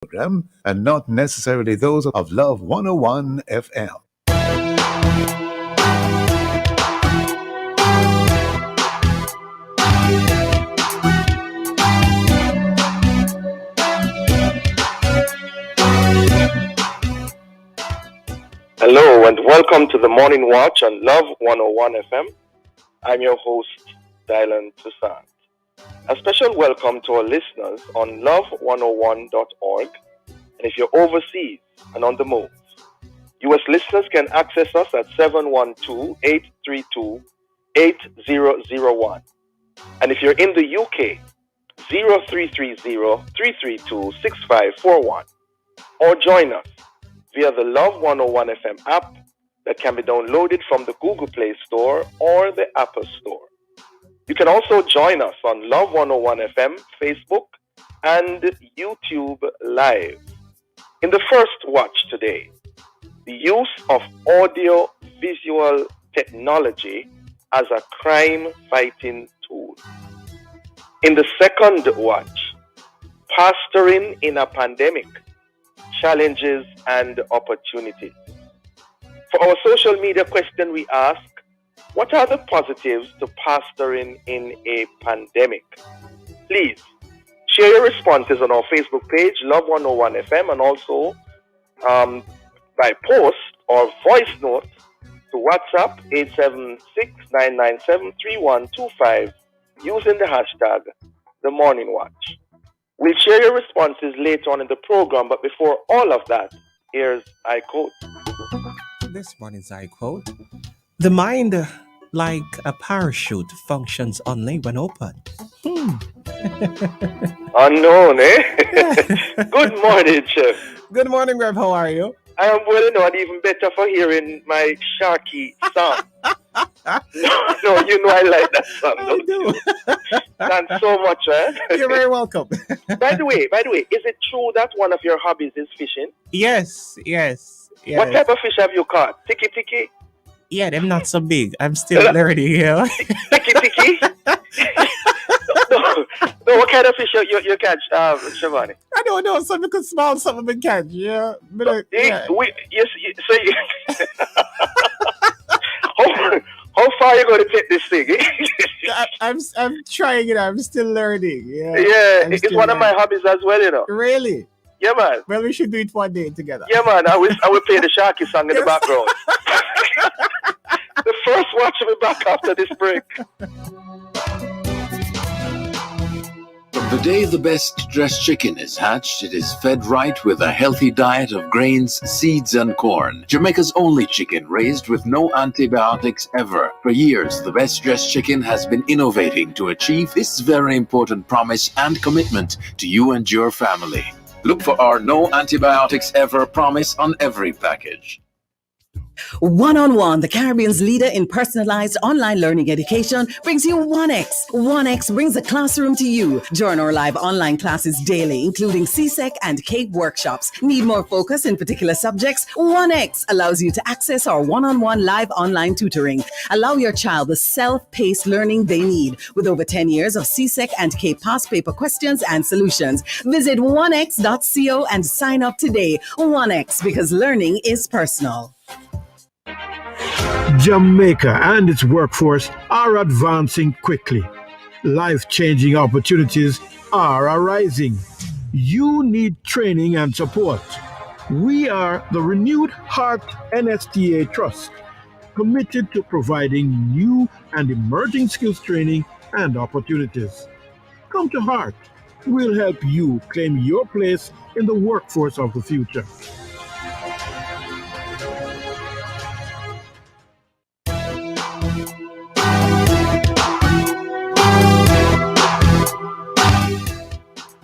program and not necessarily those of Love 101 FM. Hello and welcome to the Morning Watch on Love 101 FM. I'm your host, Dylan Toussaint. A special welcome to our listeners on love101.org. And if you're overseas and on the move, US listeners can access us at 712-832-8001. And if you're in the UK, 0330-332-6541. Or join us via the Love 101 FM app that can be downloaded from the Google Play Store or the Apple Store. You can also join us on Love 101 FM, Facebook, and YouTube Live. In the first watch today, the use of audio-visual technology as a crime-fighting tool. In the second watch, pastoring in a pandemic, challenges and opportunities. For our social media question, we ask, what are the positives to pastoring in a pandemic? Please share your responses on our Facebook page, Love 101 FM, and also by post or voice note to WhatsApp 876-997-3125 using the hashtag The Morning Watch. We'll share your responses later on in the program, but before all of that, here's I quote. This morning's I quote: "The mind, like a parachute, functions only when open." Unknown, eh? Good morning, Chef. Good morning, Rev. How are you? I am well enough, even better for hearing my Sharky song. No, you know I like that song. I do. Thanks so much, eh? You're very welcome. By the way, is it true that one of your hobbies is fishing? Yes. What type of fish have you caught? Tiki? Yeah, them not so big. I'm still learning, you know. Tiki? No, what kind of fish you catch, Shivani? I don't know. Something could small, something big catch. Yeah. But, yeah. How far are you going to take this thing? I'm trying it. I'm still learning. Yeah. It's one of my hobbies as well, you know. Really? Yeah, man. Well, we should do it one day together. Yeah, man. I will play the Sharky song in the background. The first watch will be back after this break. From the day the best dressed chicken is hatched, it is fed right with a healthy diet of grains, seeds, and corn. Jamaica's only chicken raised with no antibiotics ever. For years, the best dressed chicken has been innovating to achieve this very important promise and commitment to you and your family. Look for our no antibiotics ever promise on every package. One-on-One, the Caribbean's leader in personalized online learning education, brings you OneX. OneX brings the classroom to you. Join our live online classes daily, including CSEC and CAPE workshops. Need more focus in particular subjects? OneX allows you to access our one-on-one live online tutoring. Allow your child the self-paced learning they need with over 10 years of CSEC and CAPE past paper questions and solutions. Visit onex.co and sign up today. OneX, because learning is personal. Jamaica and its workforce are advancing quickly. Life-changing opportunities are arising. You need training and support. We are the Renewed Heart NSTA Trust, committed to providing new and emerging skills training and opportunities. Come to Heart. We'll help you claim your place in the workforce of the future.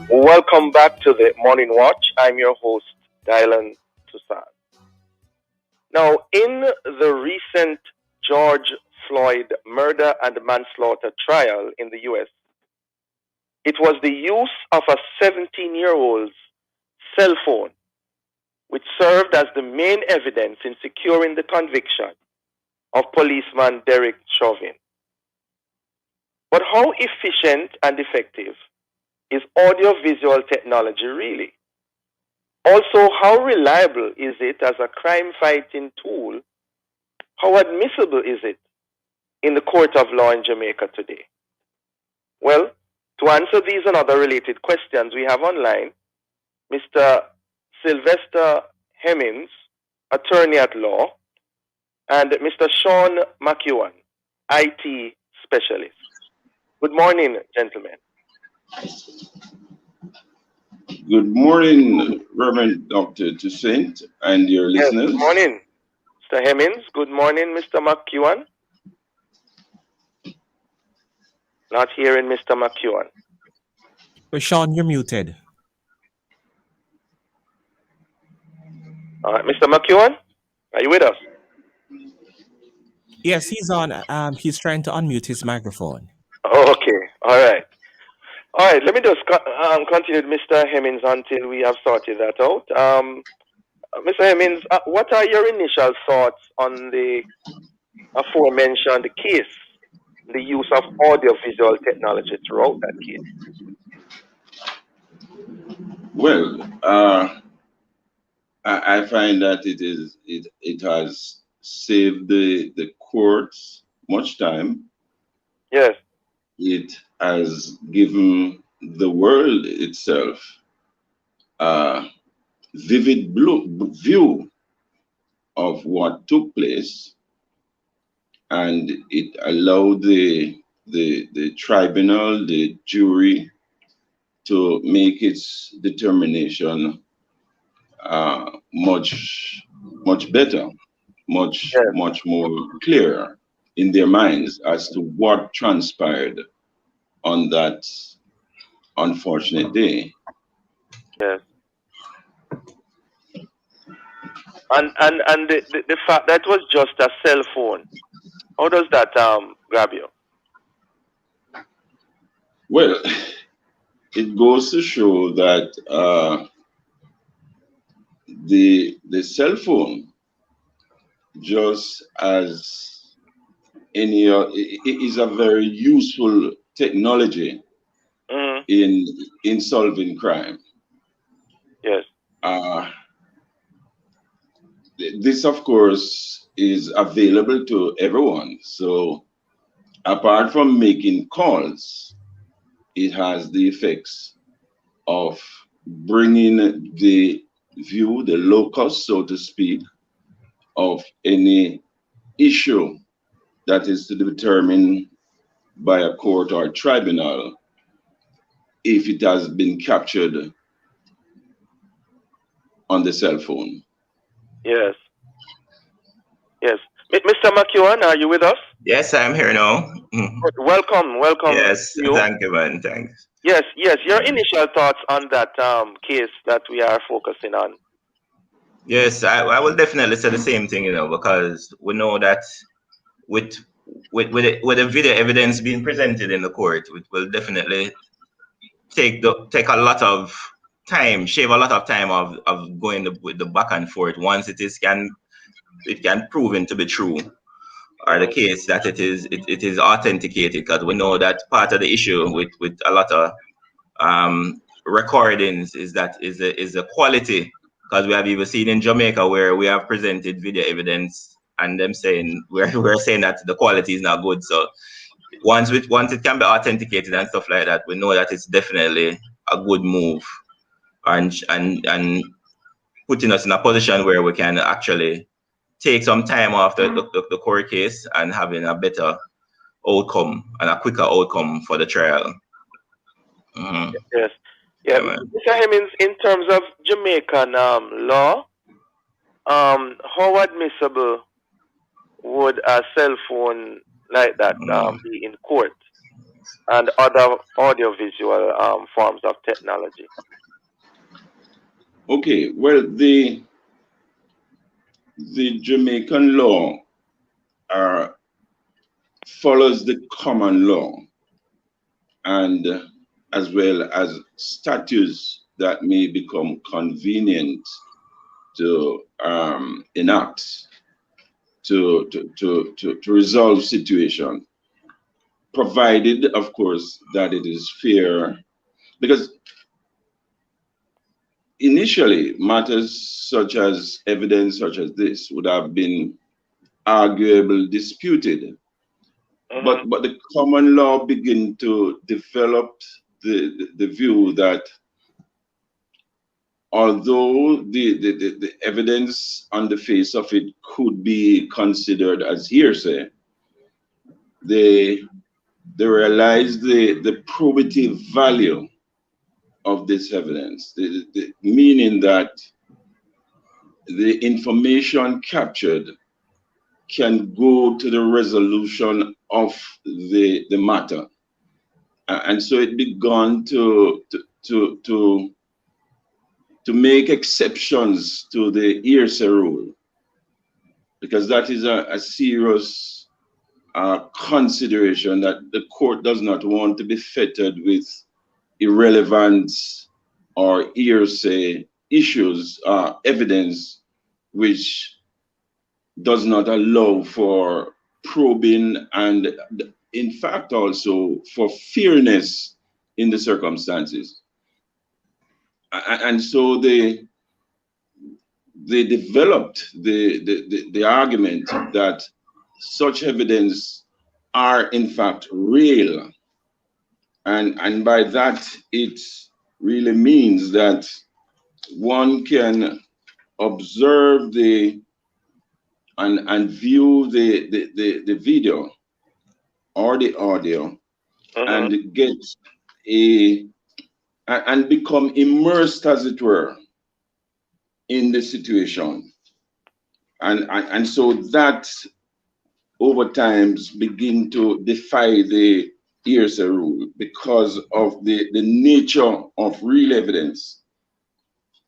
Welcome back to the Morning Watch. I'm your host, Dylan Toussaint. Now, in the recent George Floyd murder and manslaughter trial in the U.S., it was the use of a 17-year-old's cell phone which served as the main evidence in securing the conviction of policeman Derek Chauvin. But how efficient and effective is audiovisual technology really? also, how reliable is it as a crime-fighting tool? How admissible is it in the court of law in Jamaica today? Well, to answer these and other related questions, we have online Mr. Sylvester Hemmings, attorney at law, and Mr. Sean McEwan, IT specialist. Good morning, gentlemen. Good morning, Reverend Dr. Toussaint and your Yes, listeners. good morning, Mr. Hemmings. Good morning, Mr. McEwan. Not hearing Mr. McEwan. But Sean, you're muted. All right, Mr. McEwan, are you with us? Yes, he's on. He's trying to unmute his microphone. Okay, all right. All right, let me just continue with Mr. Hemmings until we have sorted that out. Mr. Hemmings, what are your initial thoughts on the aforementioned case, the use of audio-visual technology throughout that case? Well, I find that it has saved the courts much time. Yes. It has given the world itself a vivid view of what took place, and it allowed the tribunal, the jury, to make its determination much better, much more clear in their minds as to what transpired on that unfortunate day. Yes. And the fact that was just a cell phone, how does that grab you? Well, it goes to show that the cell phone, just as any it is a very useful technology in solving crime. Yes. This, of course, is available to everyone. So apart from making calls, it has the effects of bringing the view, the locus, so to speak, of any issue that is to be determined by a court or a tribunal if it has been captured on the cell phone. Yes. Yes. Mr. McEwan, are you with us? Yes, I'm here now. Welcome. Yes, thank you, man. Thanks. Yes. Your initial thoughts on that case that we are focusing on. Yes, I will definitely say the same thing, because we know that with the video evidence being presented in the court, it will definitely take a lot of time, shave a lot of time of going with the back and forth once it can proven to be true, or the case that it is authenticated, because we know that part of the issue with a lot of recordings is the quality, because we have even seen in Jamaica where we have presented video evidence and them saying we're saying that the quality is not good. So once it can be authenticated and stuff like that, we know that it's definitely a good move, and putting us in a position where we can actually take some time off the court case and having a better outcome and a quicker outcome for the trial. Yes. Yeah. Mr. Hemmings, in terms of Jamaican law, how admissible would a cell phone like that be in court and other audiovisual forms of technology? Okay, well, the Jamaican law follows the common law, and as well as statutes that may become convenient to enact to resolve situation, provided, of course, that it is fair, because initially, matters such as evidence such as this would have been arguably disputed. But the common law began to develop the view that although the evidence on the face of it could be considered as hearsay, they realized the probative value of this evidence, meaning that the information captured can go to the resolution of the matter. And so it began to make exceptions to the hearsay rule, because that is a serious consideration that the court does not want to be fettered with irrelevant or hearsay issues, evidence which does not allow for probing and, in fact, also for fairness in the circumstances. And so they developed the argument that such evidence are in fact real, and by that it really means that one can observe and view the video or the audio and get and become immersed, as it were, in the situation. And so that over time begin to defy the hearsay rule because of the nature of real evidence,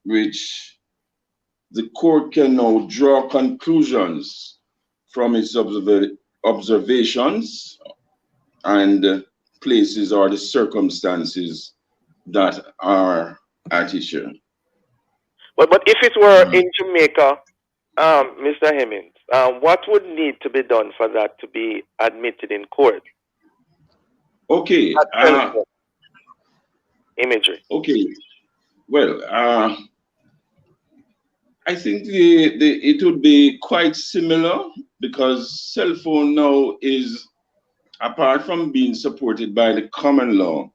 which the court can now draw conclusions from its observations and places or the circumstances that are at issue. But if it were in Jamaica, Mr. Hemmings, what would need to be done for that to be admitted in court? Okay. Imagery. Okay. Well, I think it would be quite similar, because cell phone now is, apart from being supported by the common law,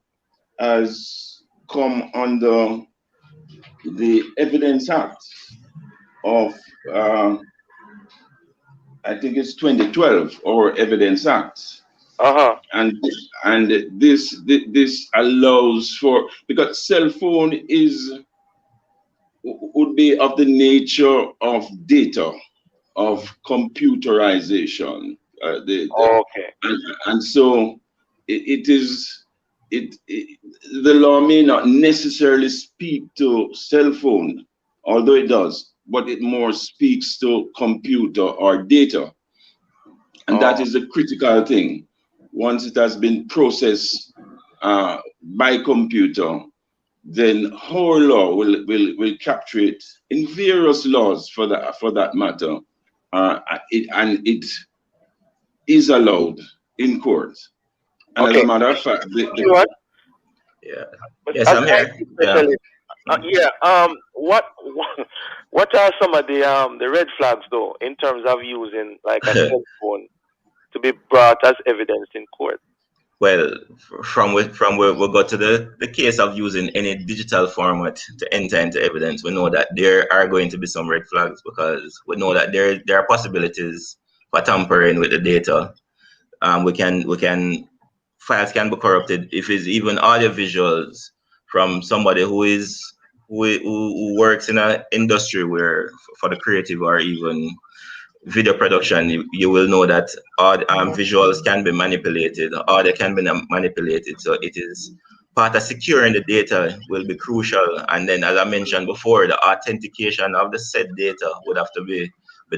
has come under the Evidence Act of, I think it's 2012, or Evidence Act. And this allows for, because cell phone would be of the nature of data, of computerization. And so the law may not necessarily speak to cell phone, although it does, but it more speaks to computer or data. And that is the critical thing. Once it has been processed by computer, then whole law will capture it in various laws for that matter, and it is allowed in court. And as a matter of fact, yes, I'm here. What are some of the red flags though, in terms of using like a cell phone to be brought as evidence in court? Well, from where we got to the case of using any digital format to enter into evidence, we know that there are going to be some red flags, because we know that there are possibilities for tampering with the data. Files can be corrupted if it's even audio visuals from somebody who works in an industry where, for the creative or even video production, you will know that visuals can be manipulated, audio can be manipulated. So it is part of securing the data will be crucial. And then, as I mentioned before, the authentication of the said data would have to be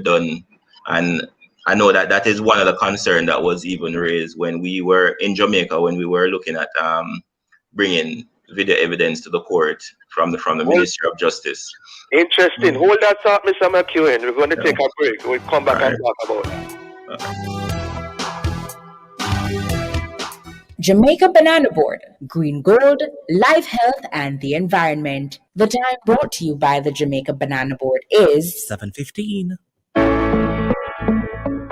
done. And I know that is one of the concerns that was even raised when we were in Jamaica, when we were looking at bringing video evidence to the court from the Ministry of Justice. Interesting. Hold that thought, Mr. McEwen. We're going to take a break. We'll come back and talk about that. Jamaica Banana Board, Green Gold, Life Health, and the Environment. The time brought to you by the Jamaica Banana Board is 7:15.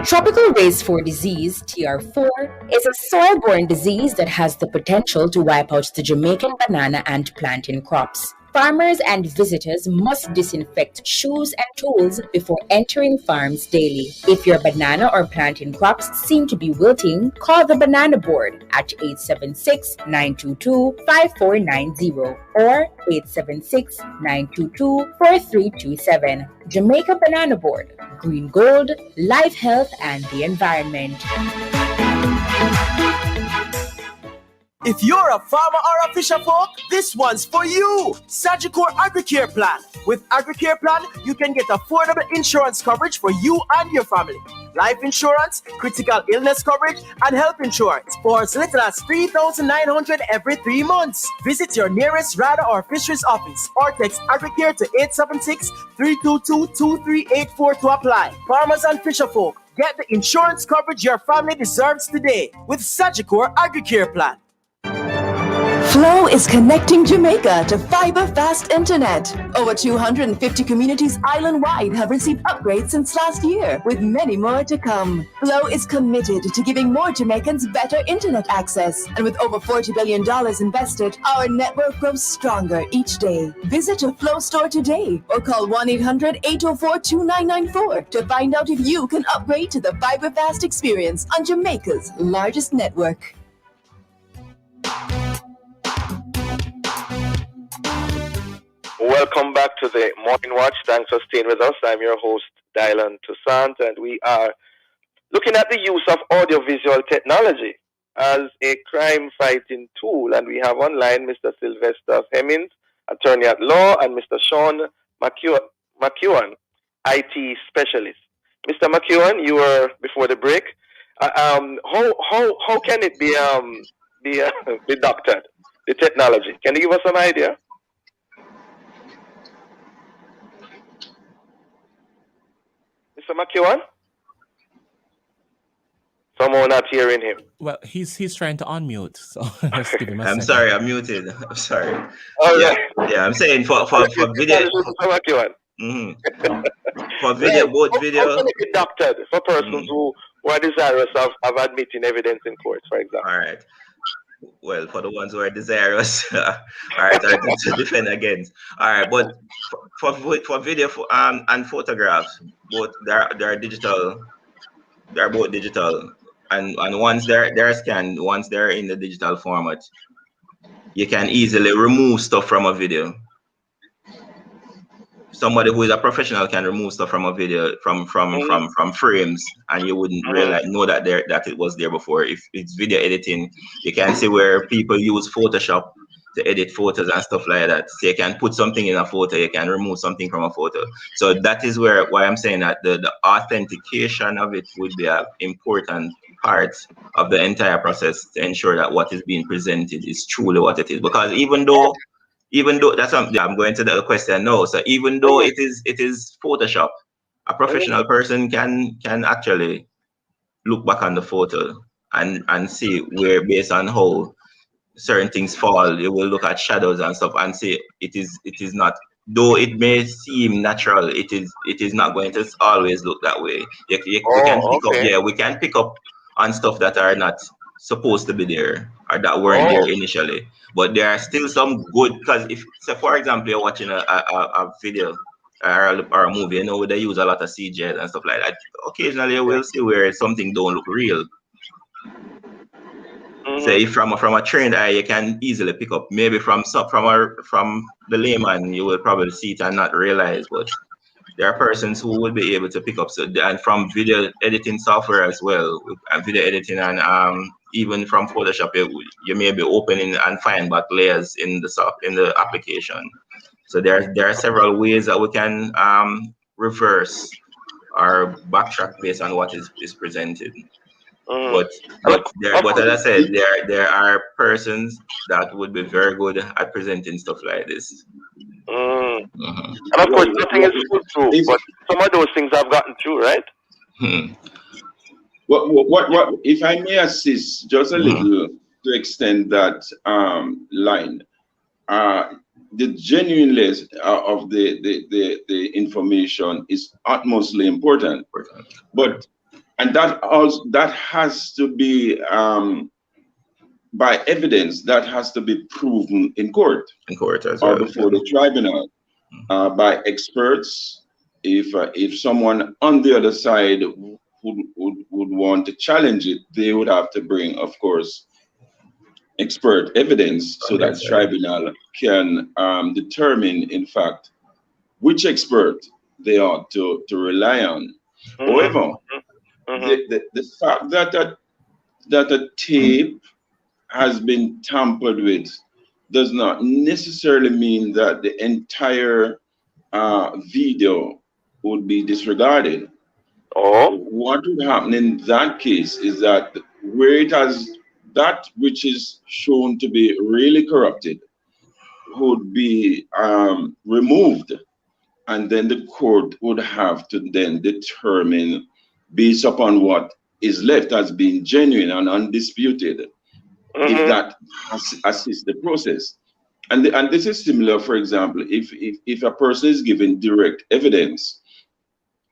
Tropical Race 4 disease, TR4, is a soil-borne disease that has the potential to wipe out the Jamaican banana and plantain crops. Farmers and visitors must disinfect shoes and tools before entering farms daily. If your banana or plantain crops seem to be wilting, call the Banana Board at 876-922-5490 or 876-922-4327. Jamaica Banana Board, Green Gold, Life Health, and the Environment. If you're a farmer or a fisher folk, this one's for you. Sagicor AgriCare Plan. With AgriCare Plan, you can get affordable insurance coverage for you and your family. Life insurance, critical illness coverage, and health insurance for as little as $3,900 every 3 months. Visit your nearest RADA or fisheries office or text AgriCare to 876-322-2384 to apply. Farmers and fisher folk, get the insurance coverage your family deserves today with Sagicor AgriCare Plan. Flow is connecting Jamaica to fiber-fast internet. Over 250 communities island-wide have received upgrades since last year, with many more to come. Flow is committed to giving more Jamaicans better internet access. And with over $40 billion invested, our network grows stronger each day. Visit a Flow store today or call 1-800-804-2994 to find out if you can upgrade to the fiber-fast experience on Jamaica's largest network. Welcome back to the Morning Watch. Thanks for staying with us. I'm your host, Dylan Toussaint, and we are looking at the use of audiovisual technology as a crime-fighting tool. And we have online Mr. Sylvester Hemmings, attorney at law, and Mr. Sean McEwan, IT specialist. Mr. McEwan, you were before the break. How can it be doctored, the technology? Can you give us an idea? Mr. McEwan? Someone not hearing him. Well, he's trying to unmute, so let's give him a I'm second. sorry, I'm muted. I'm sorry. Oh, yeah. Yeah, I'm saying for video. Mr. McEwan. For video, both video. How can it be doctored for persons who are desirous of admitting evidence in court, for example? All right. Well, for the ones who are desirous, all right, to defend against. All right, but for video and photographs, both they're digital. They're both digital, and once they're scanned, once they're in the digital format, you can easily remove stuff from a video. Somebody who is a professional can remove stuff from a video from frames, and you wouldn't know that it was there before. If it's video editing, you can see where people use Photoshop to edit photos and stuff like that. So you can put something in a photo, you can remove something from a photo. So that is why I'm saying that the authentication of it would be an important part of the entire process to ensure that what is being presented is truly what it is. Because even though that's something I'm going to the question now. So even though it is Photoshop, a professional person can actually look back on the photo and see where, based on how certain things fall, you will look at shadows and stuff and say it is not, though it may seem natural, it is not going to always look that way. We can pick up on stuff that are not supposed to be there or that weren't there initially. But there are still some good, because if, so for example, you're watching a video or a movie, you know, they use a lot of CGI and stuff like that. Occasionally you will see where something don't look real. So if from a trained eye, you can easily pick up. Maybe from the layman, you will probably see it and not realize, but there are persons who will be able to pick up. So, and from video editing software as well, video editing and even from Photoshop, you may be opening and find back layers in the application. So there are several ways that we can reverse or backtrack based on what is presented. But as I said, there are persons that would be very good at presenting stuff like this. And of course, nothing is foolproof, but some of those things have gotten through, right? What if I may assist just a little to extend that line. The genuineness of the information is utmostly important, and that has to be by evidence that has to be proven in court as or well, before the tribunal by experts. If someone on the other side would want to challenge it, they would have to bring, of course, expert evidence so that the tribunal can determine, in fact, which expert they ought to rely on. However, the fact that a tape has been tampered with does not necessarily mean that the entire video would be disregarded. What would happen in that case is that where it has that which is shown to be really corrupted would be removed, and then the court would have to then determine, based upon what is left as being genuine and undisputed, if that assists the process. And this is similar, for example, if a person is given direct evidence,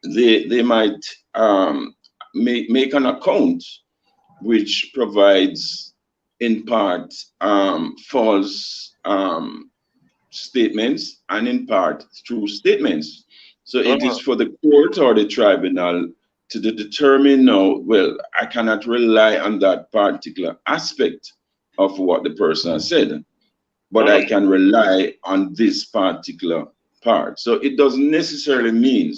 they might make an account which provides, in part, false statements and in part true statements. So it is for the court or the tribunal to determine, no, well, I cannot rely on that particular aspect of what the person has said, but I can rely on this particular part. So it doesn't necessarily mean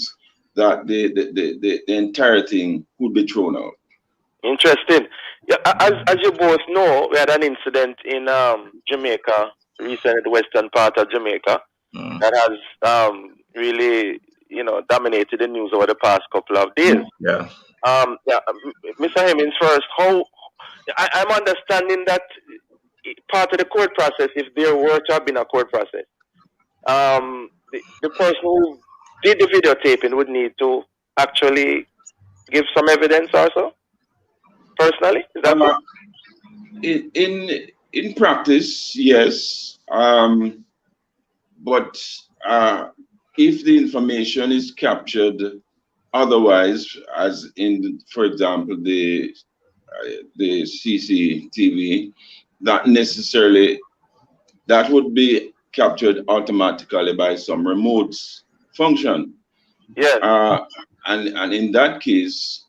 that the entire thing could be thrown out. Interesting. Yeah, as you both know, we had an incident in Jamaica, recently, the western part of Jamaica, that has really, dominated the news over the past couple of days. Yeah. Mr. Hemmings, first, I'm understanding that part of the court process, if there were to have been a court process, the person who did the videotaping would need to actually give some evidence also, personally? Is that right? In practice, yes. But if the information is captured otherwise, as in, for example, the CCTV, that would be captured automatically by some remote function. Yeah. And in that case,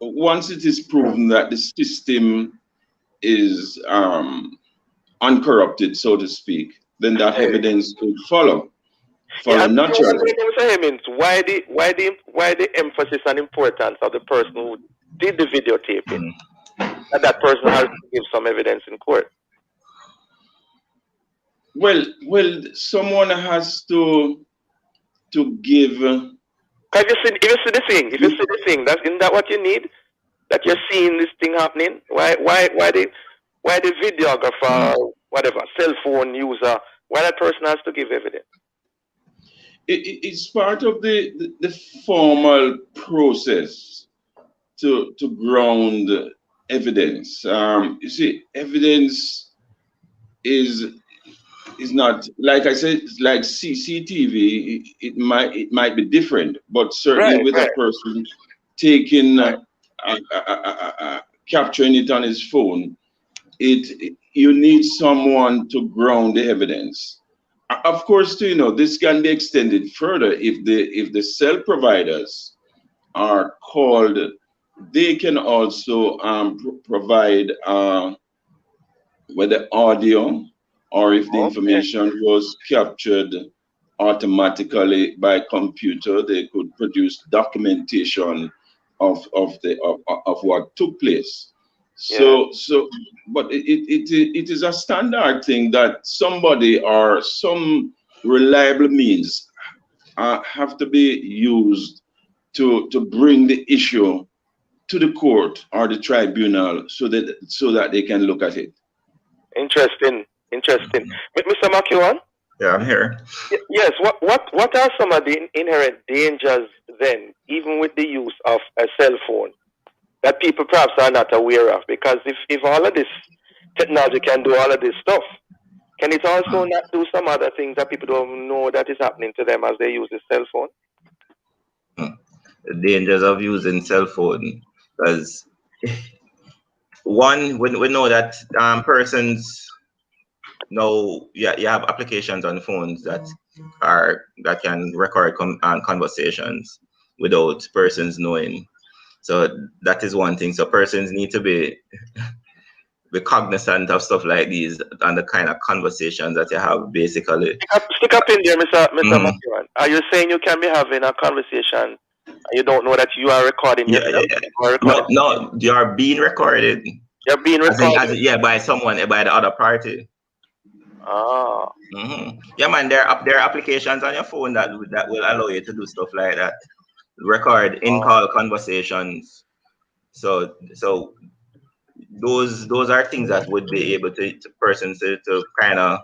once it is proven that the system is uncorrupted, so to speak, then that evidence could follow naturally. Why the emphasis and importance of the person who did the videotaping, and that person has to give some evidence in court? Well, someone has to give. If you see the thing, isn't that what you need? That you're seeing this thing happening? Why the videographer, whatever, cell phone user, why that person has to give evidence? It's part of the formal process to ground evidence. You see, evidence is not, like I said, like CCTV. It might be different, but certainly with a person taking capturing it on his phone, you need someone to ground the evidence. Of course, this can be extended further if the cell providers are called. They can also provide whether audio or if the information was captured automatically by computer, they could produce documentation of what took place. So, but it is a standard thing that somebody or some reliable means have to be used to bring the issue to the court or the tribunal so that they can look at it. Interesting. But Mr. McEwan? Yeah, I'm here. Yes. What are some of the inherent dangers then, even with the use of a cell phone? that people perhaps are not aware of? Because if all of this technology can do all of this stuff, can it also not do some other things that people don't know that is happening to them as they use the cell phone? The dangers of using cell phone, because one, we know that persons know you have applications on phones that can record conversations without persons knowing. So that is one thing. So persons need to be cognizant of stuff like these and the kind of conversations that you have, basically. Stick up in there, Mr. McEwan. Are you saying you can be having a conversation and you don't know that you are recording yourself? No, you are being recorded. You're being recorded? By someone, by the other party. Oh. Yeah, man, there are applications on your phone that will allow you to do stuff like that. Record in-call conversations. So those are things that would be able to persons to kind of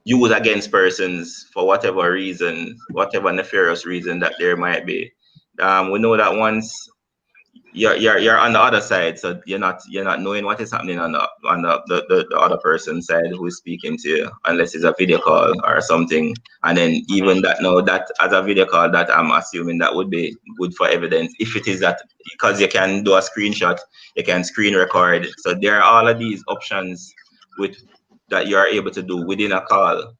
use against persons for whatever reason, whatever nefarious reason that there might be. We know that once you're on the other side, so you're not knowing what is happening on the other person's side who is speaking to you, unless it's a video call or something. And then even that as a video call, that I'm assuming that would be good for evidence if it is that, because you can do a screenshot, you can screen record. So there are all of these options that you are able to do within a call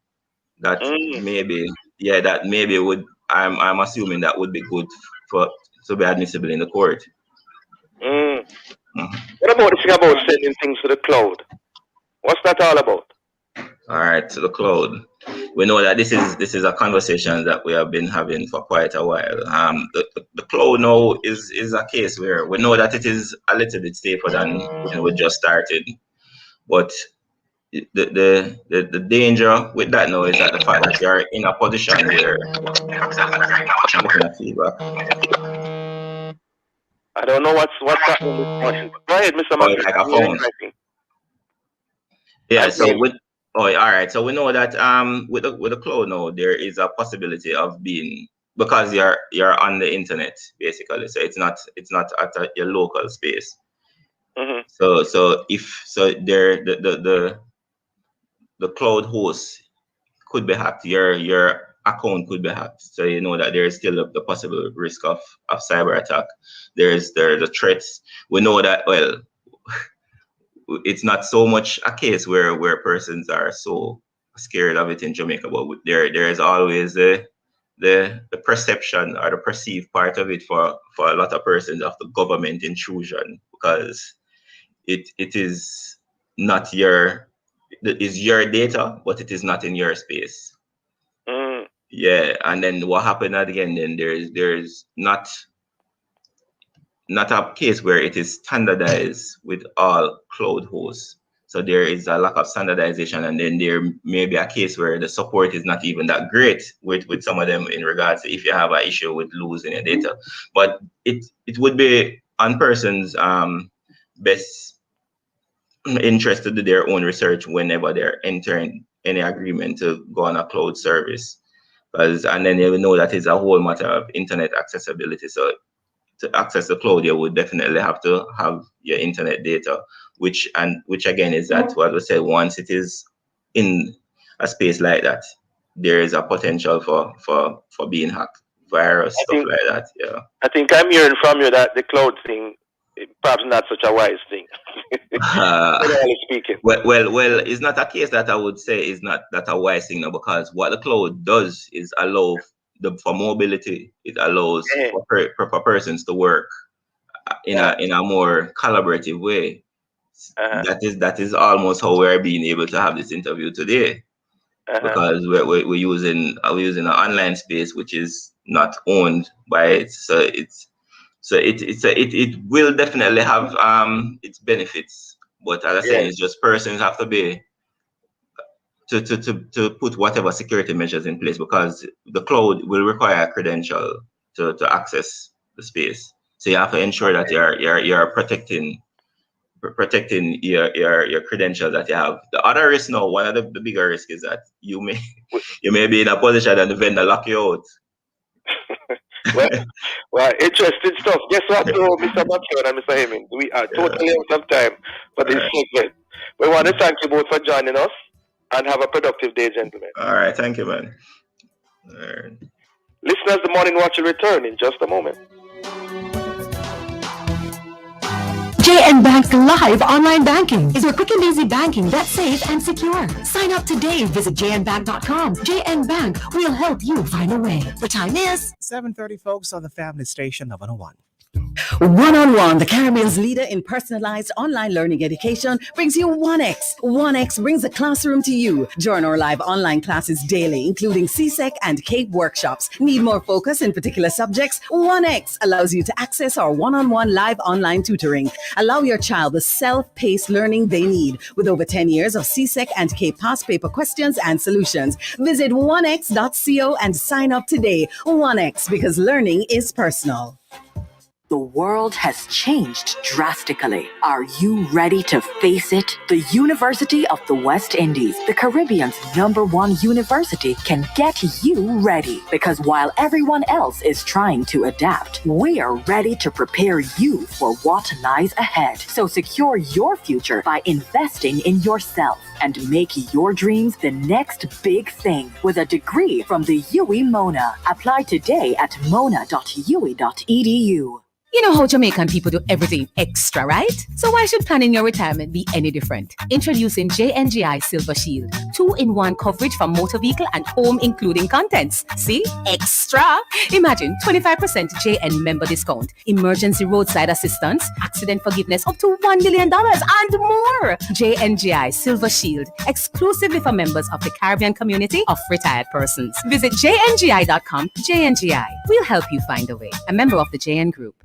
that maybe would, I'm assuming that would be good to be admissible in the court. What about this thing about sending things to the cloud? What's that all about? All right, to the cloud. We know that this is a conversation that we have been having for quite a while. The cloud now is a case where we know that it is a little bit safer than when we just started, but the danger with that now is that the fact that you're in a position where I don't know what's happening this morning. Go ahead, Mr. Like a phone. Yeah, so all right. So we know that with the cloud now, there is a possibility of being, because you're on the internet basically. So it's not at your local space. So the cloud host could be hacked. Your account could be hacked. So you know that there is still the possible risk of cyber attack. There's the threats. We know that, well, it's not so much a case where persons are so scared of it in Jamaica, but there is always the perception or the perceived part of it for a lot of persons of the government intrusion, because it is not your data, but it is not in your space. Yeah, and then what happened again? Then there's not a case where it is standardized with all cloud hosts. So there is a lack of standardization, and then there may be a case where the support is not even that great with some of them in regards to if you have an issue with losing your data. But it would be on persons' best interest to do their own research whenever they're entering any agreement to go on a cloud service. And then you know that it's a whole matter of internet accessibility. So to access the cloud, you would definitely have to have your internet data, which again is that what we said, once it is in a space like that, there is a potential for being hacked, virus, stuff like that. Yeah. I think I'm hearing from you that the cloud thing perhaps not such a wise thing. Speaking. Well, it's not a case that I would say is not that a wise thing, no, because what the cloud does is allow for mobility. It allows for persons to work in a more collaborative way. That is almost how we're being able to have this interview today, because we're using an online space which is not owned by it. So it will definitely have its benefits, but as I say, it's just persons have to be to put whatever security measures in place, because the cloud will require a credential to access the space. So you have to ensure that you're protecting your credentials that you have. The other risk now, one of the bigger risks is that you may be in a position that the vendor lock you out. Well, interesting stuff. Guess what, though, Mr. McKeown and Mr. Hemmings? We are totally out of time for this segment. We want to thank you both for joining us and have a productive day, gentlemen. All right, thank you, man. All right. Listeners, the Morning Watch will return in just a moment. JN Bank Live Online Banking is your quick and easy banking that's safe and secure. Sign up today. Visit jnbank.com. JN Bank will help you find a way. The time is 7:30, folks, on the family station of 101. One-on-One, the Caribbean's leader in personalized online learning education, brings you 1X. 1X brings the classroom to you. Join our live online classes daily, including CSEC and CAPE workshops. Need more focus in particular subjects? 1X allows you to access our one-on-one live online tutoring. Allow your child the self-paced learning they need with over 10 years of CSEC and CAPE past paper questions and solutions. Visit 1x.co and sign up today. 1X, because learning is personal. The world has changed drastically. Are you ready to face it? The University of the West Indies, the Caribbean's #1 university, can get you ready. Because while everyone else is trying to adapt, we are ready to prepare you for what lies ahead. So secure your future by investing in yourself and make your dreams the next big thing with a degree from the UWI Mona. Apply today at mona.uwi.edu. You know how Jamaican people do everything extra, right? So why should planning your retirement be any different? Introducing JNGI Silver Shield. 2-in-1 coverage for motor vehicle and home including contents. See? Extra! Imagine 25% JN member discount, emergency roadside assistance, accident forgiveness up to $1 million and more! JNGI Silver Shield. Exclusively for members of the Caribbean community of retired persons. Visit jngi.com. JNGI. We'll help you find a way. A member of the JN Group.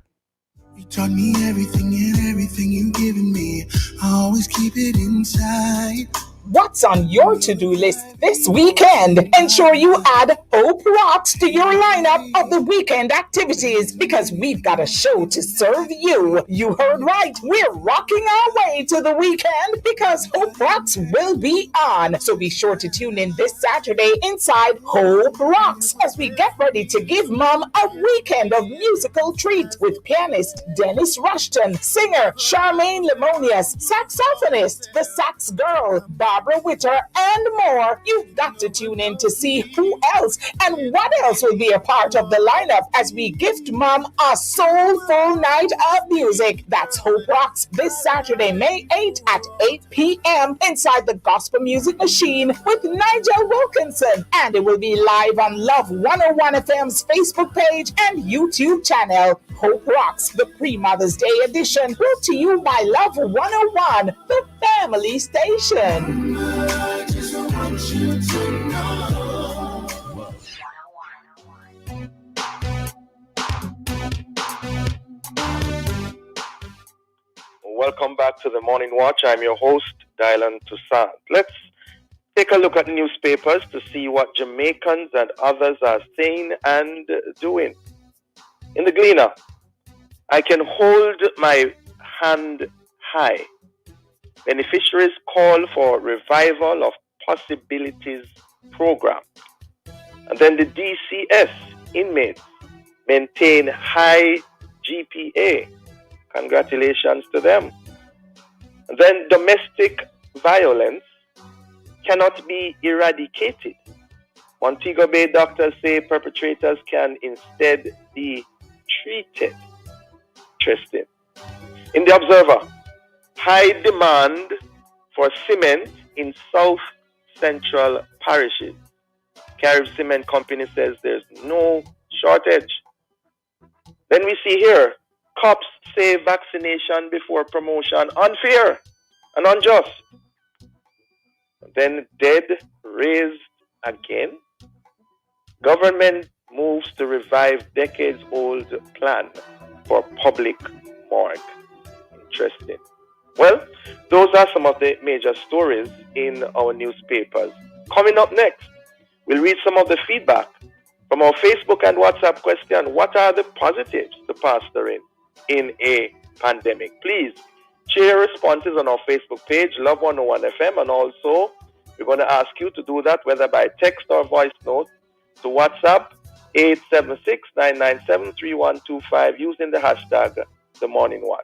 You taught me everything and everything you've given me. I always keep it inside. What's on your to-do list this weekend? Ensure you add Hope Rocks to your lineup of the weekend activities because we've got a show to serve you. You heard right. We're rocking our way to the weekend because Hope Rocks will be on. So be sure to tune in this Saturday inside Hope Rocks as we get ready to give Mom a weekend of musical treat with pianist Dennis Rushton, singer Charmaine Lemonius, saxophonist The Sax Girl, Barbara Witter, and more. You've got to tune in to see who else and what else will be a part of the lineup as we gift Mom a soulful night of music. That's Hope Rocks this Saturday, May 8th at 8 p.m. inside the Gospel Music Machine with Nigel Wilkinson. And it will be live on Love 101 FM's Facebook page and YouTube channel. Hope Rocks, the pre-Mother's Day edition, brought to you by Love 101, the family station. I just want you to know. Welcome back to the Morning Watch. I'm your host, Dylan Toussaint. Let's take a look at newspapers to see what Jamaicans and others are saying and doing. In the Gleaner, I can hold my hand high. Beneficiaries call for revival of possibilities program. And then the DCS inmates maintain high GPA. Congratulations to them. And then domestic violence cannot be eradicated. Montego Bay doctors say perpetrators can instead be treated. Interesting. In the Observer, high demand for cement in South Central parishes. Carib Cement Company says there's no shortage. Then we see here, cops say vaccination before promotion unfair and unjust. Then dead raised again. Government moves to revive decades-old plan for public morgue. Interesting. Well, those are some of the major stories in our newspapers. Coming up next, we'll read some of the feedback from our Facebook and WhatsApp question. What are the positives to pastoring in a pandemic? Please share your responses on our Facebook page, Love 101 FM, and also we're going to ask you to do that whether by text or voice note to WhatsApp 876-997-3125 using the hashtag The Morning Watch.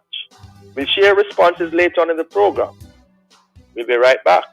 We'll share responses later on in the program. We'll be right back.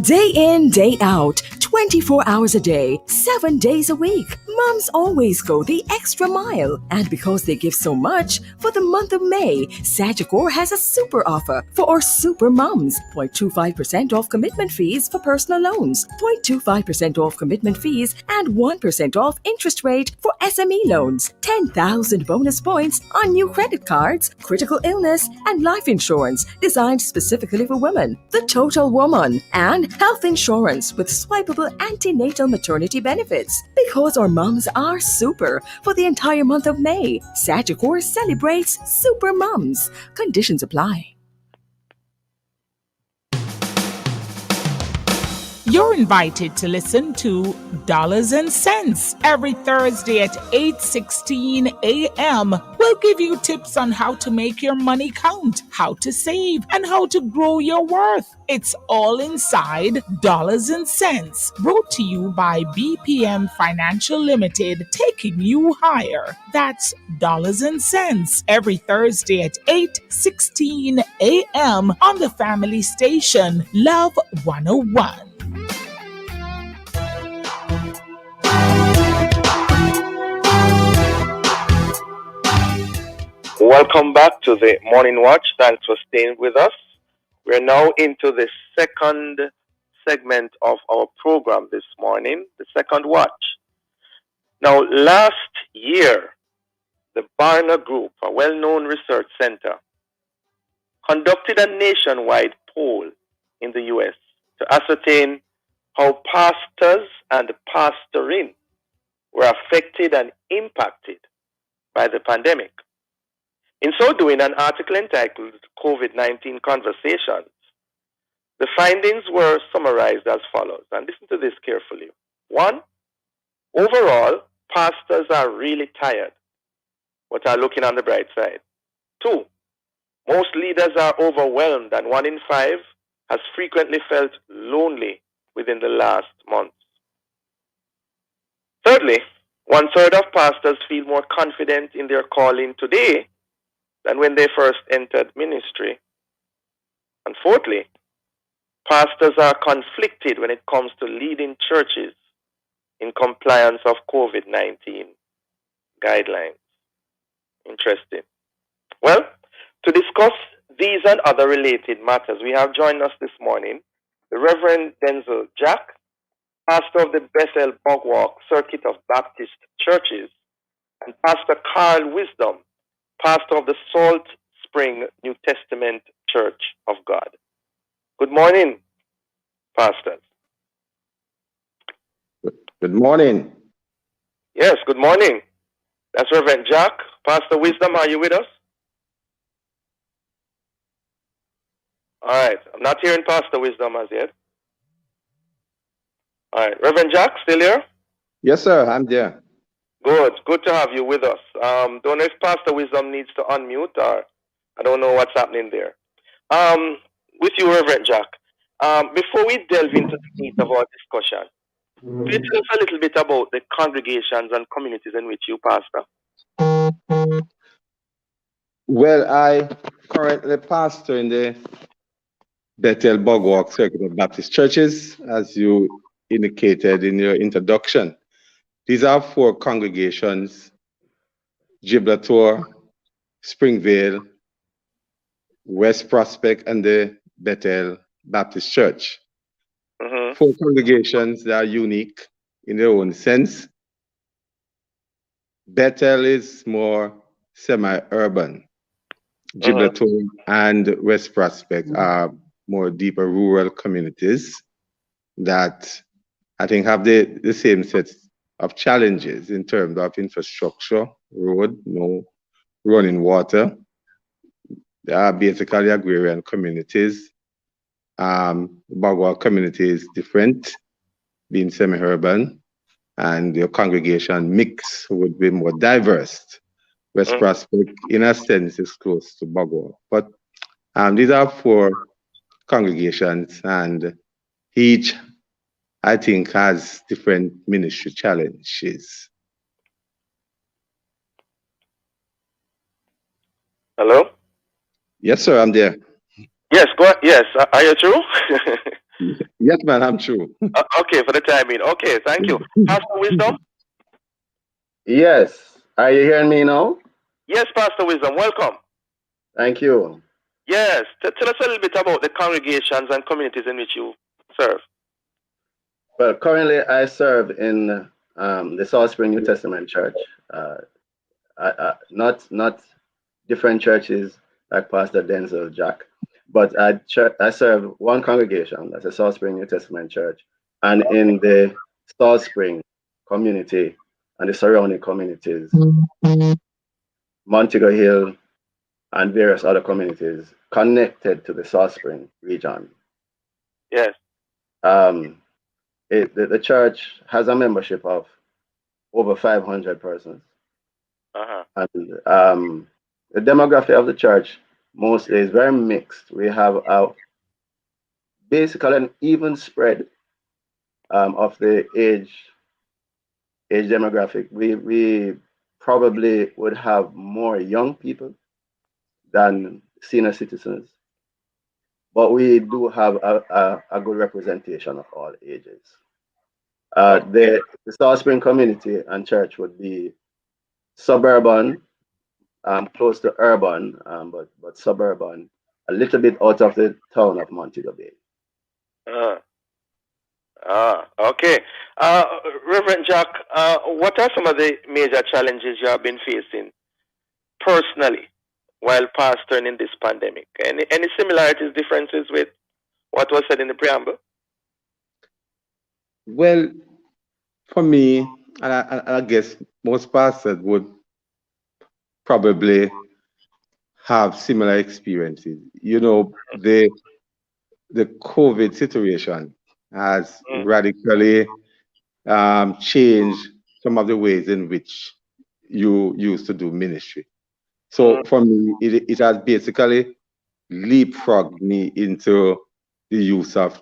Day in, day out, 24 hours a day, 7 days a week. Moms always go the extra mile. And because they give so much, for the month of May, Sagicor has a super offer for our super moms. 0.25% off commitment fees for personal loans, 0.25% off commitment fees, and 1% off interest rate for SME loans. 10,000 bonus points on new credit cards, critical illness, and life insurance designed specifically for women. The Total Woman, and health insurance with swipeable antenatal maternity benefits. Because our moms are super for the entire month of May, Sagicor celebrates Super Moms. Conditions apply. You're invited to listen to Dollars and Cents every Thursday at 8:16 a.m. We'll give you tips on how to make your money count, how to save, and how to grow your worth. It's all inside Dollars and Cents, brought to you by BPM Financial Limited, taking you higher. That's Dollars and Cents every Thursday at 8:16 a.m. on the family station, Love 101. Welcome back to the Morning Watch. Thanks for staying with us. We're now into the second segment of our program this morning, the second watch. Now, last year, the Barna Group, a well-known research center, conducted a nationwide poll in the U.S. to ascertain how pastors and pastoring were affected and impacted by the pandemic. In so doing, an article entitled COVID-19 Conversations, the findings were summarized as follows, and listen to this carefully. 1, overall, pastors are really tired, but are looking on the bright side. 2, most leaders are overwhelmed, and 1 in 5 has frequently felt lonely within the last month. Thirdly, 1/3 of pastors feel more confident in their calling today than when they first entered ministry. And fourthly, pastors are conflicted when it comes to leading churches in compliance of COVID-19 guidelines. Interesting. Well, to discuss these and other related matters, we have joined us this morning the Reverend Denzel Jack, pastor of the Bethel Bogwalk Circuit of Baptist Churches, and Pastor Carl Wisdom, pastor of the Salt Spring New Testament Church of God. Good morning, pastors. Good morning. Yes, good morning. That's Reverend Jack. Pastor Wisdom, are you with us? All right. I'm not hearing Pastor Wisdom as yet. All right. Reverend Jack, still here? Yes, sir. I'm there. Good. Good to have you with us. Don't know if Pastor Wisdom needs to unmute, or I don't know what's happening there. With you, Reverend Jack. Before we delve into the meat of our discussion, can you tell us a little bit about the congregations and communities in which you pastor? Well, I currently pastor in the Bethel Bogwalk Circuit of Baptist Churches, as you indicated in your introduction. These are 4 congregations: Gibraltar, Springvale, West Prospect, and the Bethel Baptist Church. 4 congregations that are unique in their own sense. Bethel is more semi-urban. Gibraltar and West Prospect are more deeper rural communities that I think have the same sets of challenges in terms of infrastructure, road, no running water. They are basically agrarian communities. The Bogwalk community is different, being semi-urban, and your congregation mix would be more diverse. West Prospect, in a sense, is close to Bogwalk. But these are 4 congregations, and each, I think, has different ministry challenges. Hello? Yes, sir, I'm there. Yes, go ahead. Yes, are you true? Yes, man, I'm true. Okay, for the time being. Okay, thank you. Pastor Wisdom? Yes. Are you hearing me now? Yes, Pastor Wisdom, welcome. Thank you. Yes, tell us a little bit about the congregations and communities in which you serve. Well, currently I serve in the South Spring New Testament Church. Not different churches like Pastor Denzel Jack, but I serve one congregation, that's the South Spring New Testament Church, and in the South Spring community and the surrounding communities, Montego Hill and various other communities connected to the South Spring region. Yes. The church has a membership of over 500 persons. And the demography of the church mostly is very mixed. We have basically an even spread of the age demographic. We probably would have more young people than senior citizens, but we do have a good representation of all ages. The South Spring community and church would be suburban, close to urban, but suburban, a little bit out of the town of Montego Bay. Okay. Reverend Jack, what are some of the major challenges you have been facing personally while pastoring in this pandemic? Any similarities, differences with what was said in the preamble? Well, for me, and I guess most pastors would probably have similar experiences. You know, the COVID situation has radically changed some of the ways in which you used to do ministry. So for me, it has basically leapfrogged me into the use of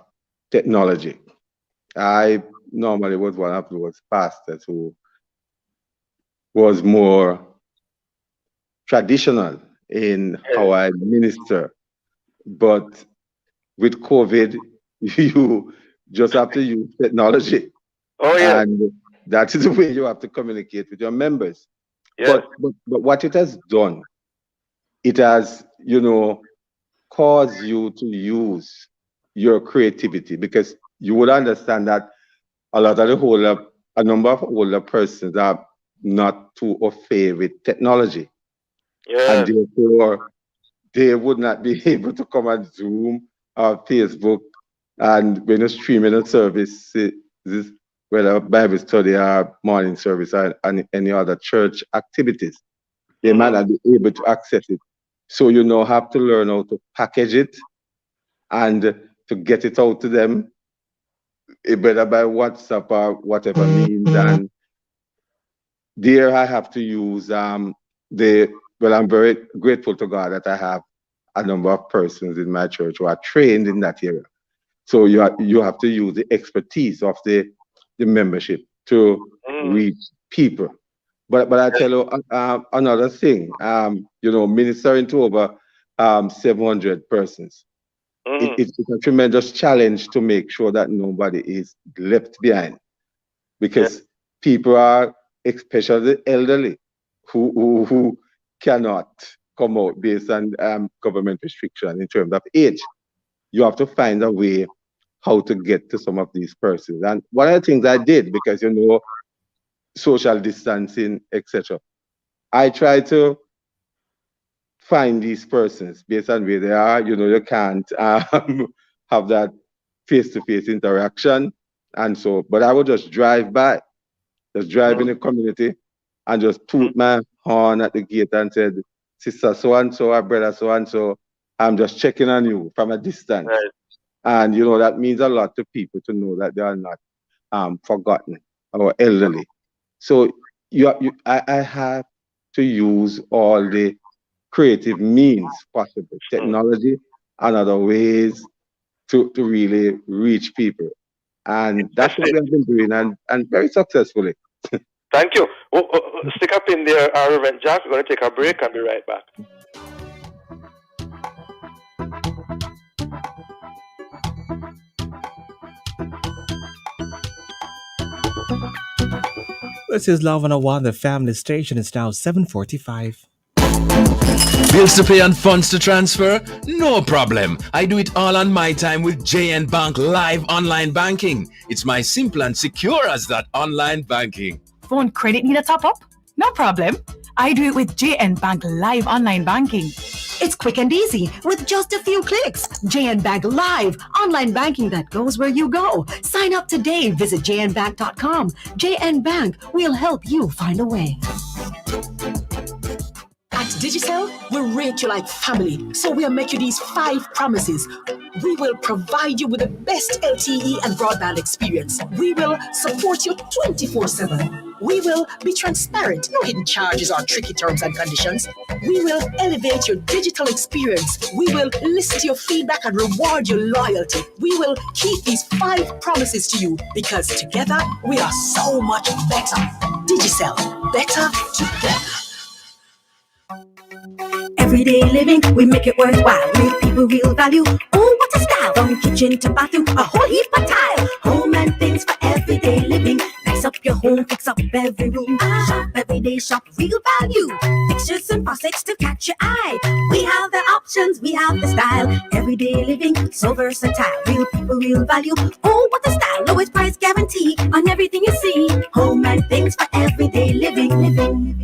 technology. I normally was one of those pastors who was more traditional in how I minister, but with COVID, you just have to use technology. Oh, yeah. And that is the way you have to communicate with your members. Yeah. But what it has done, it has, caused you to use your creativity, because you would understand that a lot of a number of older persons are not too au fait with technology. Yeah. And therefore, they would not be able to come on Zoom or Facebook and when you're streaming a service, whether Bible study or morning service or any other church activities, they might not be able to access it. So you have to learn how to package it and to get it out to them, whether by WhatsApp or whatever means. And there I have to use I'm very grateful to God that I have a number of persons in my church who are trained in that area. So you have to use the expertise of the membership to reach people. But I tell you another thing, ministering to over 700 persons. It's a tremendous challenge to make sure that nobody is left behind, because people are, especially the elderly, who cannot come out based on government restriction in terms of age. You have to find a way how to get to some of these persons. And one of the things I did, because social distancing, etc., I try to find these persons based on where they are. You can't have that face-to-face interaction. And so, but I would just drive by, in the community and just toot my horn at the gate and said, "Sister so-and-so, or brother so-and-so, I'm just checking on you from a distance." Right. And, that means a lot to people to know that they are not forgotten or elderly. So I have to use all the creative means possible, technology and other ways to really reach people. And that's what we have been doing, and very successfully. Thank you. Stick up in there, Reverend Jack. We're going to take a break and be right back. This is Love 101, the family station. It's now 7:45. Bills to pay and funds to transfer? No problem. I do it all on my time with JN Bank Live Online Banking. It's my simple and secure as that online banking. Phone credit need a top up? No problem. I do it with JN Bank Live Online Banking. It's quick and easy with just a few clicks. JN Bank Live, online banking that goes where you go. Sign up today. Visit jnbank.com. JN Bank will help you find a way. At Digicel, we rate you like family, so we'll make you these 5 promises. We will provide you with the best LTE and broadband experience. We will support you 24/7. We will be transparent, no hidden charges or tricky terms and conditions. We will elevate your digital experience. We will listen to your feedback and reward your loyalty. We will keep these 5 promises to you because together we are so much better. Digicel, better together. Everyday living, we make it worthwhile. Real people, real value. Oh, what a style! From kitchen to bathroom, a whole heap of tile. Home and things for everyday living. Nice up your home, fix up every room. Shop every day, shop real value. Fixtures and faucets to catch your eye. We have the options, we have the style. Everyday living, so versatile. Real people, real value. Oh, what a style! Lowest price guarantee on everything you see. Home and things for everyday living.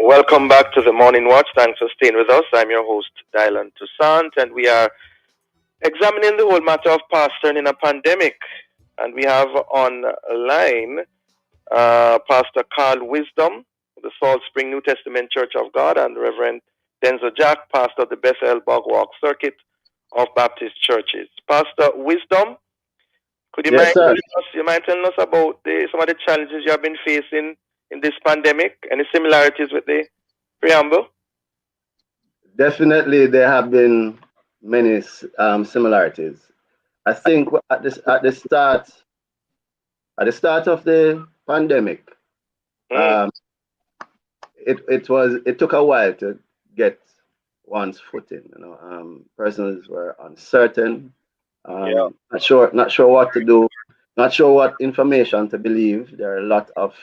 Welcome back to the Morning Watch. Thanks for staying with us. I'm your host, Dylan Toussaint, and we are examining the whole matter of pastoring in a pandemic. And we have online Pastor Carl Wisdom, the Salt Spring New Testament Church of God, and Reverend Denzel Jack, pastor of the Bethel Bogwalk Circuit of Baptist Churches. Pastor Wisdom, could you mind telling us about some of the challenges you have been facing in this pandemic? Any similarities with the preamble? Definitely, there have been many similarities. I think at the start of the pandemic, it took a while to get one's footing. Persons were uncertain, not sure what to do, not sure what information to believe. There are a lot of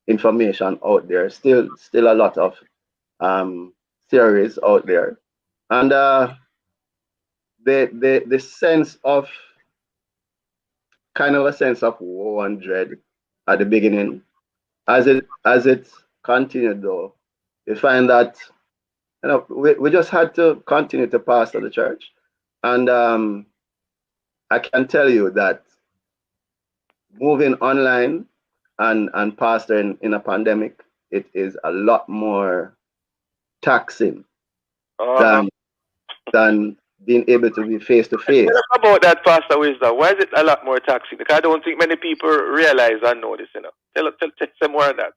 information out there, still a lot of theories out there, and the sense of kind of a sense of woe and dread at the beginning. As it continued, though, you find that we just had to continue to pastor the church, and I can tell you that moving online and pastoring in a pandemic, it is a lot more taxing than being able to be face to face. Tell us about that, Pastor Wisdom. Why is it a lot more taxing? Because I don't think many people realize and know this. Tell some more on that.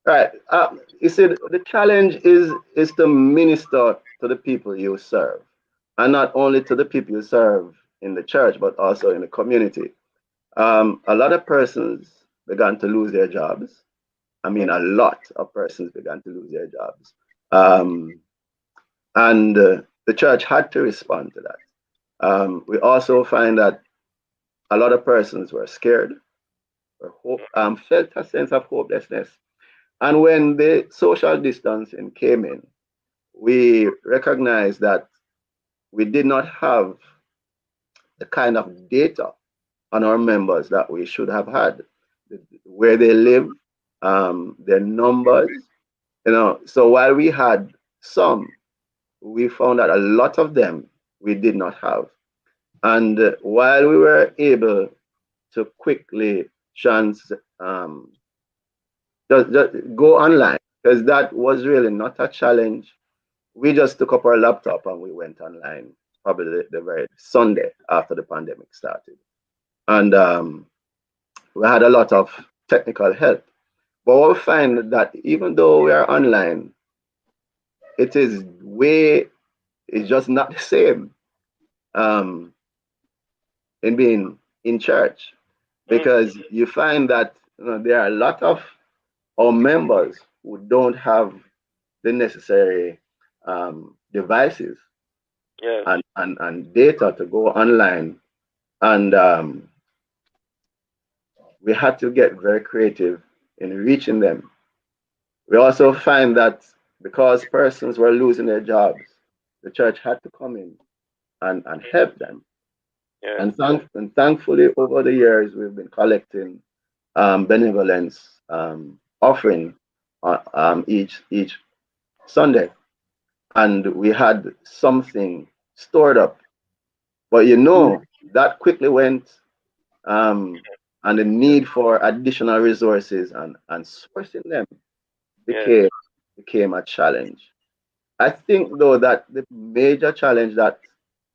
Right. You see, the challenge is to minister to the people you serve, and not only to the people you serve in the church, but also in the community. A lot of persons began to lose their jobs. I mean, a lot of persons began to lose their jobs. And the church had to respond to that. We also find that a lot of persons were scared, felt a sense of hopelessness. And when the social distancing came in, we recognized that we did not have the kind of data on our members that we should have had, where they live, their numbers, So while we had some, we found that a lot of them we did not have. And while we were able to quickly just go online, because that was really not a challenge, we just took up our laptop and we went online, probably the very Sunday after the pandemic started. And we had a lot of technical help. But we'll find that even though we are online, it is it's just not the same in being in church, because you find that there are a lot of our members who don't have the necessary devices and data to go online, and we had to get very creative in reaching them. We also find that because persons were losing their jobs, the church had to come in and help them. And thankfully, over the years, we've been collecting benevolence offering each Sunday, and we had something stored up. But that quickly went, and the need for additional resources and sourcing them became a challenge. I think though that the major challenge that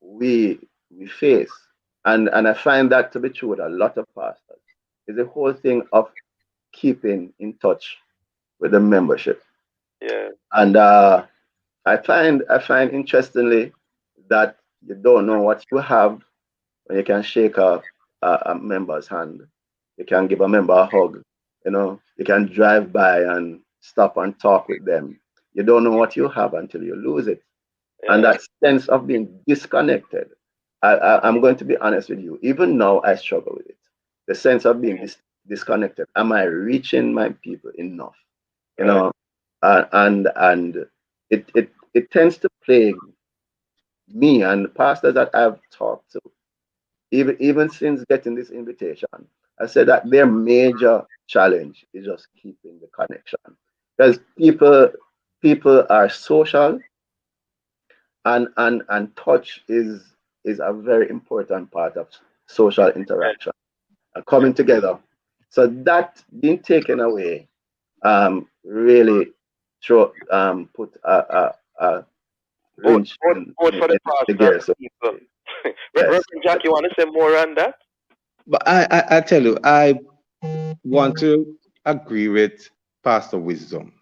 we face, and I find that to be true with a lot of pastors, is the whole thing of keeping in touch with the membership. And I find interestingly that you don't know what you have when you can shake a member's hand. You can give a member a hug. You can drive by and stop and talk with them. You don't know what you have until you lose it. And that sense of being disconnected, I'm going to be honest with you, even now I struggle with it. The sense of being disconnected. Am I reaching my people enough? And it tends to plague me and the pastors that I've talked to, even since getting this invitation. I said that their major challenge is just keeping the connection, because people are social, and touch is a very important part of social interaction and coming together. So that being taken away really put a wrench in the gear. So, Reverend Jack, you want to say more on that? But I tell you, I want to agree with Pastor Wisdom.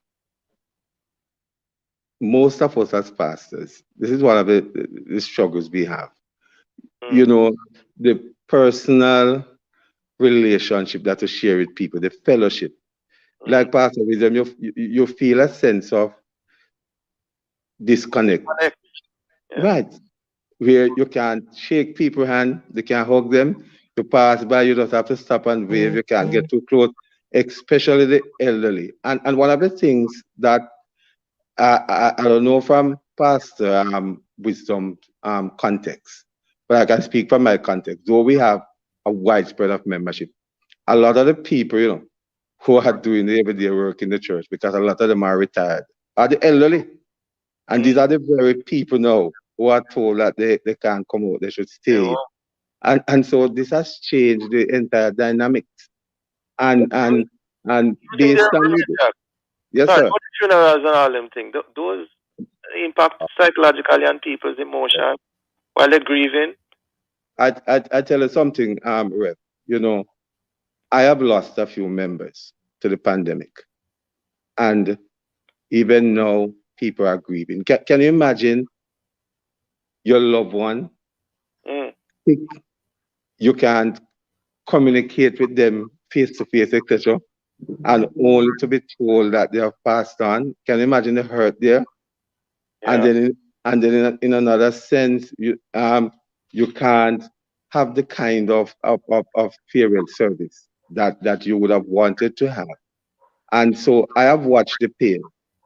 Most of us as pastors, this is one of the struggles we have. The personal relationship that you share with people, the fellowship. Like Pastor Wisdom, you feel a sense of disconnect. Right. Where you can't shake people's hand, you can't hug them. You pass by, you just have to stop and wave. You can't get too close, especially the elderly. And one of the things that I don't know from Pastor Wisdom context, but I can speak from my context. Though we have a widespread of membership, a lot of the people, who are doing the everyday work in the church, because a lot of them are retired, are the elderly. And these are the very people now who are told that they can't come out, they should stay. And so this has changed the entire dynamics. And based on yes, sir. Funerals and all them things, those impact psychologically on people's emotion while they're grieving. I tell you something, Rev. I have lost a few members to the pandemic, and even now people are grieving. Can you imagine your loved one? You can't communicate with them face to face, etc., and only to be told that they have passed on. Can you imagine the hurt there? And then in another sense, you can't have the kind of farewell service that you would have wanted to have. And so I have watched the pain,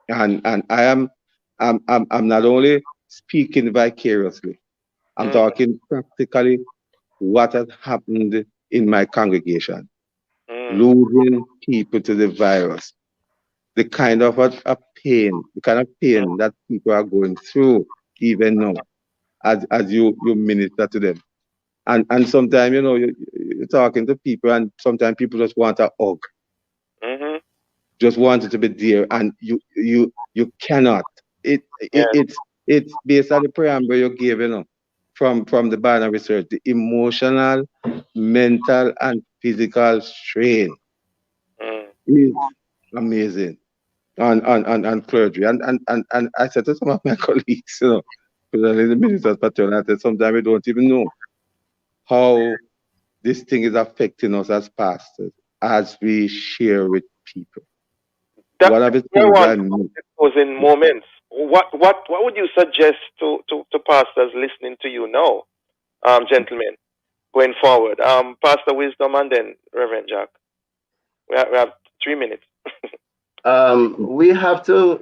and I'm not only speaking vicariously, I'm talking practically what has happened in my congregation. Losing people to the virus, the kind of pain that people are going through even now as you minister to them. And sometimes, you're talking to people, and sometimes people just want a hug. Just want it to be there, and you cannot. It's based on the preamble you gave, from the Barna research, the emotional, mental, and physical strain amazing on clergy. And I said to some of my colleagues, particularly the ministers, I said, sometimes we don't even know how this thing is affecting us as pastors as we share with people. One of the things I know. Was in moments. What would you suggest to pastors listening to you now, gentlemen, going forward? Pastor Wisdom and then Reverend Jack. We have 3 minutes. We have to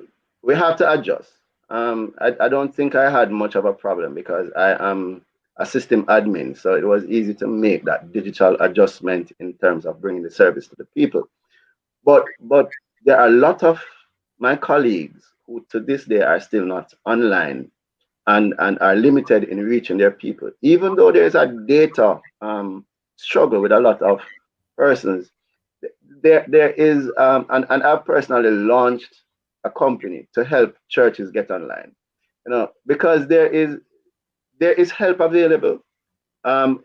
adjust. I don't think I had much of a problem because I am a system admin, so it was easy to make that digital adjustment in terms of bringing the service to the people. But there are a lot of my colleagues who to this day are still not online and are limited in reaching their people. Even though there is a data struggle with a lot of persons, there is, and I've personally launched a company to help churches get online, because there is help available, and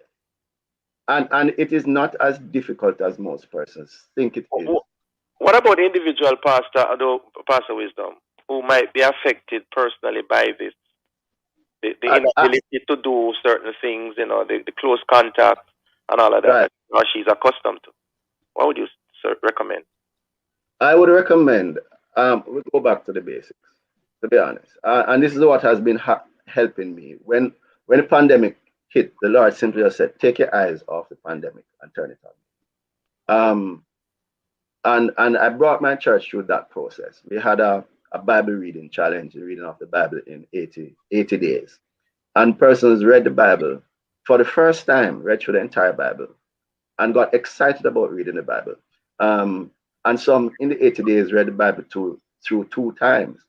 it is not as difficult as most persons think it is. What about individual pastor Wisdom, who might be affected personally by this? The inability to do certain things, the close contact and all of that, Right. or she's accustomed to. What would you recommend? I would recommend, we go back to the basics, to be honest. And this is what has been helping me. When the pandemic hit, the Lord simply just said, take your eyes off the pandemic and turn it on. And I brought my church through that process. We had a Bible reading challenge, reading of the Bible in 80 days. And persons read the Bible for the first time, read through the entire Bible, and got excited about reading the Bible. And some in the 80 days read the Bible through 2 times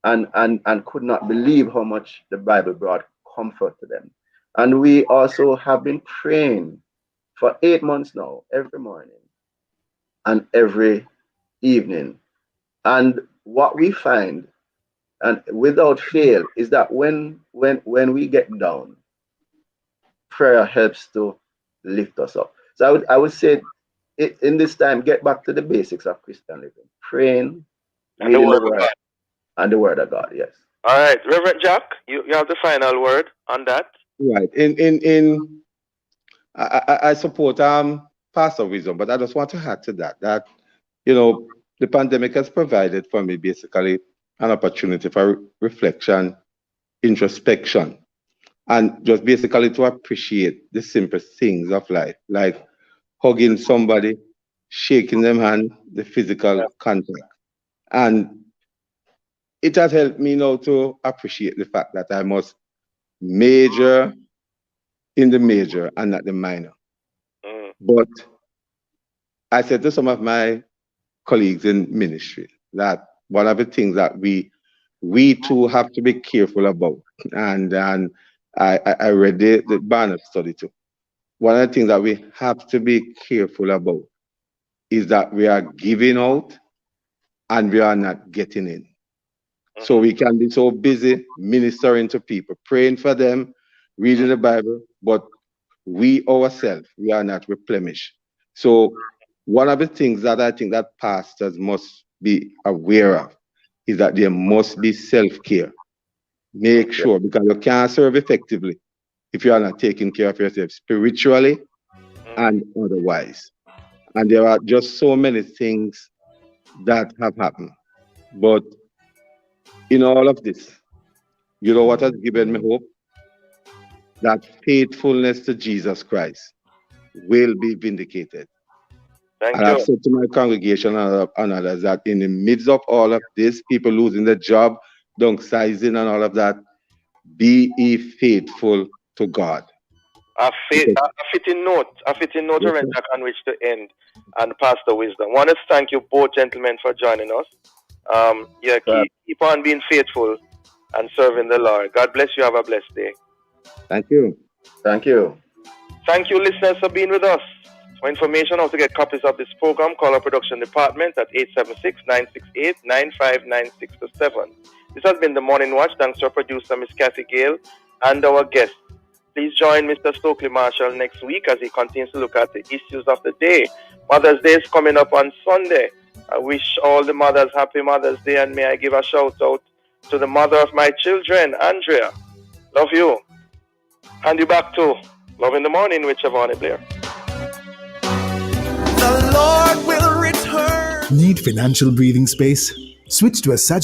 and could not believe how much the Bible brought comfort to them. And we also have been praying for 8 months now, every morning and every evening. And what we find, and without fail, is that when we get down, prayer helps to lift us up. So I would say, in this time, get back to the basics of Christian living, praying, And the reading Word of God. and the Word of God. Yes. All right, Reverend Jack, you have the final word on that. Right. I support Pastor Wisdom, but I just want to add to that the pandemic has provided for me basically an opportunity for reflection, introspection, and just basically to appreciate the simple things of life, like hugging somebody, shaking them hand, the physical contact. And it has helped me now to appreciate the fact that I must major in the major and not the minor. But I said to some of my colleagues in ministry that one of the things that we too have to be careful about, and I read the Barnard study too. One of the things that we have to be careful about is that we are giving out and we are not getting in. So we can be so busy ministering to people, praying for them, reading the Bible, but we ourselves, we are not replenished. So one of the things that I think that pastors must be aware of is that there must be self-care. Make sure, because you can't serve effectively if you are not taking care of yourself spiritually and otherwise. And there are just so many things that have happened. But in all of this, you know what has given me hope? That faithfulness to Jesus Christ will be vindicated. Thank and you. I've said to my congregation and others that in the midst of all of this, people losing their job, downsizing and all of that, be ye faithful to God. A fitting note, Reverend Jack, on which to end, and Pastor Wisdom. I want to thank you both, gentlemen, for joining us. Keep on being faithful and serving the Lord. God bless you. Have a blessed day. Thank you. Thank you. Thank you, listeners, for being with us. For information on how to get copies of this program, call our production department at 876-968-9596 to 7. This has been The Morning Watch. Thanks to our producer, Miss Kathy Gale, and our guests. Please join Mr. Stokely Marshall next week as he continues to look at the issues of the day. Mother's Day is coming up on Sunday. I wish all the mothers happy Mother's Day, and may I give a shout out to the mother of my children, Andrea. Love you. Hand you back to Love in the Morning with Shavani Blair. The Lord will return. Need financial breathing space? Switch to a Sagicor